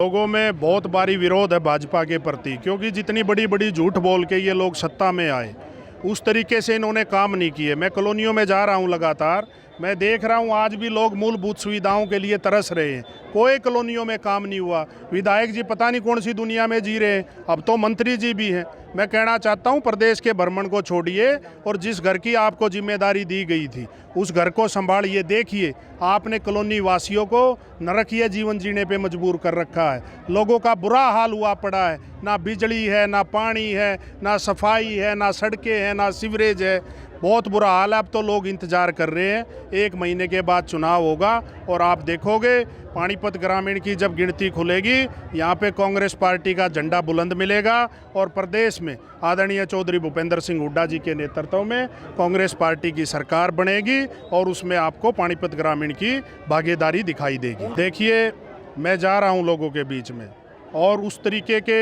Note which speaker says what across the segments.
Speaker 1: लोगों में बहुत भारी विरोध है भाजपा के प्रति, क्योंकि जितनी बड़ी बड़ी झूठ बोल के ये लोग सत्ता में आए उस तरीके से इन्होंने काम नहीं किए। मैं कॉलोनियों में जा रहा हूँ लगातार, मैं देख रहा हूँ आज भी लोग मूलभूत सुविधाओं के लिए तरस रहे हैं। कोई कॉलोनियों में काम नहीं हुआ। विधायक जी पता नहीं कौन सी दुनिया में जी रहे हैं, अब तो मंत्री जी भी हैं। मैं कहना चाहता हूँ प्रदेश के भ्रमण को छोड़िए और जिस घर की आपको जिम्मेदारी दी गई थी उस घर को संभालिए। देखिए आपने कॉलोनी वासियों को नरकीय जीवन जीने पे मजबूर कर रखा है। लोगों का बुरा हाल हुआ पड़ा है, ना बिजली है, ना पानी है, ना सफाई है, ना सड़कें हैं, ना सीवरेज है। बहुत बुरा हाल है। अब तो लोग इंतज़ार कर रहे हैं, 1 महीने के बाद चुनाव होगा और आप देखोगे पानीपत ग्रामीण की जब गिनती खुलेगी यहाँ पे कांग्रेस पार्टी का झंडा बुलंद मिलेगा और प्रदेश में आदरणीय चौधरी भूपेंद्र सिंह हुड्डा जी के नेतृत्व में कांग्रेस पार्टी की सरकार बनेगी और उसमें आपको पानीपत ग्रामीण की भागीदारी दिखाई देगी। देखिए मैं जा रहा हूँ लोगों के बीच में और उस तरीके के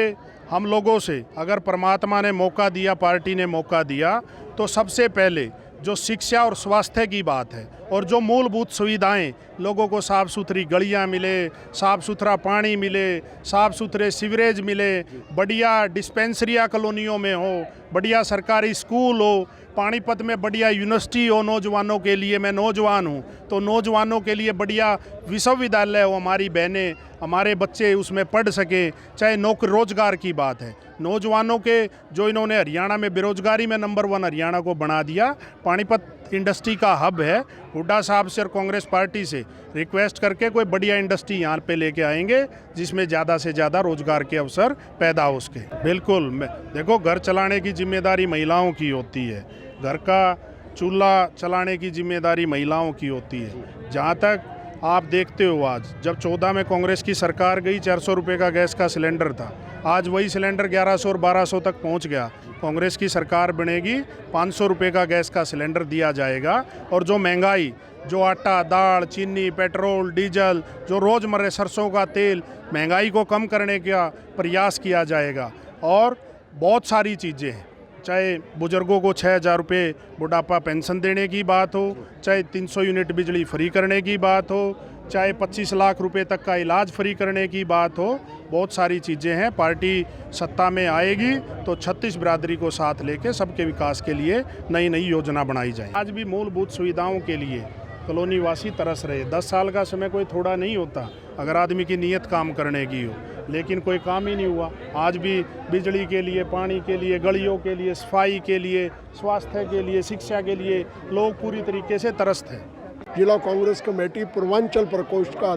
Speaker 1: हम लोगों से अगर परमात्मा ने मौका दिया, पार्टी ने मौका दिया, तो सबसे पहले जो शिक्षा और स्वास्थ्य की बात है और जो मूलभूत सुविधाएं, लोगों को साफ़ सुथरी गलियां मिले, साफ़ सुथरा पानी मिले, साफ़ सुथरे सीवरेज मिले, बढ़िया डिस्पेंसरियाँ कॉलोनियों में हो, बढ़िया सरकारी स्कूल हो, पानीपत में बढ़िया यूनिवर्सिटी हो नौजवानों के लिए। मैं नौजवान हूँ तो नौजवानों के लिए बढ़िया विश्वविद्यालय हो, हमारी बहनें हमारे बच्चे उसमें पढ़ सकें। चाहे नौकरी रोजगार की बात है, नौजवानों के जो इन्होंने हरियाणा में बेरोजगारी में नंबर 1 हरियाणा को बना दिया। पानीपत इंडस्ट्री का हब है। हुड्डा साहब से और कांग्रेस पार्टी से रिक्वेस्ट करके कोई बढ़िया इंडस्ट्री यहाँ पे लेके आएंगे जिसमें ज़्यादा से ज़्यादा रोजगार के अवसर पैदा हो सके। बिल्कुल। देखो घर चलाने की जिम्मेदारी महिलाओं की होती है, घर का चूल्हा चलाने की जिम्मेदारी महिलाओं की होती है। जहाँ तक आप देखते हो आज जब 14 में कांग्रेस की सरकार गई 400 रुपये का गैस का सिलेंडर था, आज वही सिलेंडर 1100 और 1200 तक पहुंच गया। कांग्रेस की सरकार बनेगी 500 रुपये का गैस का सिलेंडर दिया जाएगा और जो महंगाई, जो आटा दाल चीनी पेट्रोल डीजल, जो रोज़मर्रा सरसों का तेल, महंगाई को कम करने का प्रयास किया जाएगा। और बहुत सारी चीज़ें हैं, चाहे बुजुर्गों को 6000 रुपये बुढ़ापा पेंशन देने की बात हो, चाहे 300 यूनिट बिजली फ्री करने की बात हो, चाहे 25 लाख रुपए तक का इलाज फ्री करने की बात हो, बहुत सारी चीज़ें हैं। पार्टी सत्ता में आएगी तो 36 बिरादरी को साथ लेके सबके विकास के लिए नई नई योजना बनाई जाए। आज भी मूलभूत सुविधाओं के लिए कॉलोनी वासी तरस रहे। 10 साल का समय कोई थोड़ा नहीं होता अगर आदमी की नीयत काम करने की हो, लेकिन कोई काम ही नहीं हुआ। आज भी बिजली के लिए, पानी के लिए, गलियों के लिए, सफाई के लिए, स्वास्थ्य के लिए, शिक्षा के लिए लोग पूरी तरीके से तरसते हैं।
Speaker 2: जिला कांग्रेस कमेटी पूर्वांचल प्रकोष्ठ का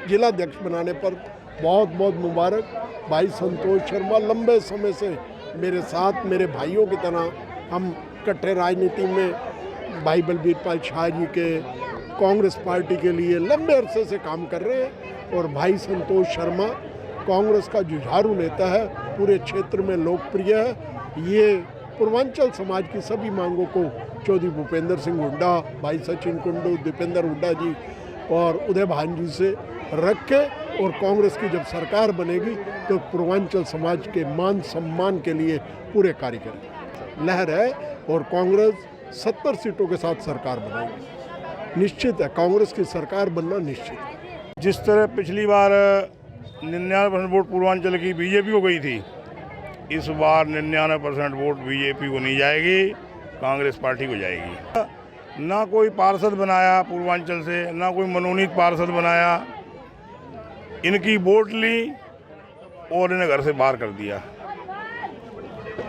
Speaker 2: जिलाध्यक्ष बनाने पर बहुत बहुत मुबारक। भाई संतोष शर्मा लंबे समय से मेरे साथ, मेरे भाइयों की तरह हम इकट्ठे राजनीति में भाई बलबीर पाल शाह जी के कांग्रेस पार्टी के लिए लंबे अरसे से काम कर रहे हैं। और भाई संतोष शर्मा कांग्रेस का जुझारू नेता है, पूरे क्षेत्र में लोकप्रिय है। ये पूर्वांचल समाज की सभी मांगों को चौधरी भूपेंद्र सिंह हुड्डा, भाई सचिन कुंडू, दीपेंद्र हुड्डा जी और उदय भान जी से रख के और कांग्रेस की जब सरकार बनेगी तो पूर्वांचल समाज के मान सम्मान के लिए पूरे कार्य करेगी। लहर है और कांग्रेस 70 सीटों के साथ सरकार बनाएगी। निश्चित है, कांग्रेस की सरकार बनना निश्चित है।
Speaker 3: जिस तरह पिछली बार 99% वोट पूर्वांचल की बीजेपी को गई थी, इस बार 99% वोट बीजेपी को नहीं जाएगी, कांग्रेस पार्टी को जाएगी। ना कोई पार्षद बनाया पूर्वांचल से, ना कोई मनोनीत पार्षद बनाया, इनकी वोट ली और इन्हें घर से बाहर कर दिया।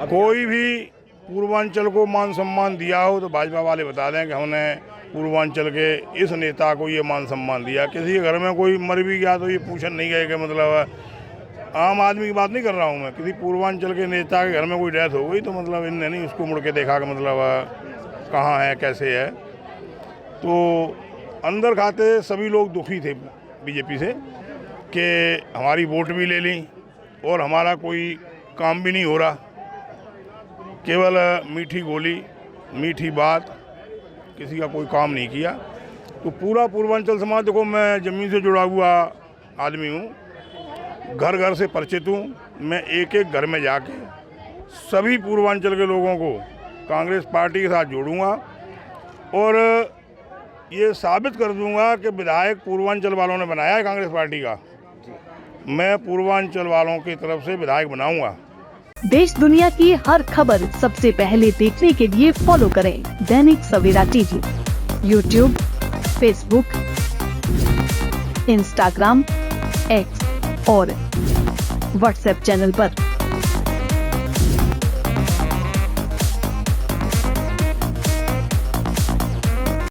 Speaker 3: कोई भी पूर्वांचल को मान सम्मान दिया हो तो भाजपा वाले बता दें कि हमने पूर्वांचल के इस नेता को ये मान सम्मान दिया। किसी के घर में कोई मर भी गया तो ये पूछन नहीं गए कि मतलब आम आदमी की बात नहीं कर रहा हूँ मैं, किसी पूर्वांचल के नेता के घर में कोई डेथ हो गई तो मतलब इनने नहीं उसको मुड़ के देखा कि मतलब कहाँ है कैसे है। तो अंदर खाते सभी लोग दुखी थे बीजेपी से कि हमारी वोट भी ले ली और हमारा कोई काम भी नहीं हो रहा, केवल मीठी गोली मीठी बात, किसी का कोई काम नहीं किया। तो पूरा पूर्वांचल समाज, देखो मैं ज़मीन से जुड़ा हुआ आदमी हूँ, घर घर से परिचित हूँ। मैं एक एक घर में जाके सभी पूर्वांचल के लोगों को कांग्रेस पार्टी के साथ जोड़ूंगा और ये साबित कर दूंगा कि विधायक पूर्वांचल वालों ने बनाया है कांग्रेस पार्टी का। मैं पूर्वांचल वालों की तरफ से विधायक बनाऊंगा।
Speaker 4: देश दुनिया की हर खबर सबसे पहले देखने के लिए फॉलो करें Dainik Savera TV, YouTube, Facebook, Instagram, X और व्हाट्सएप चैनल पर।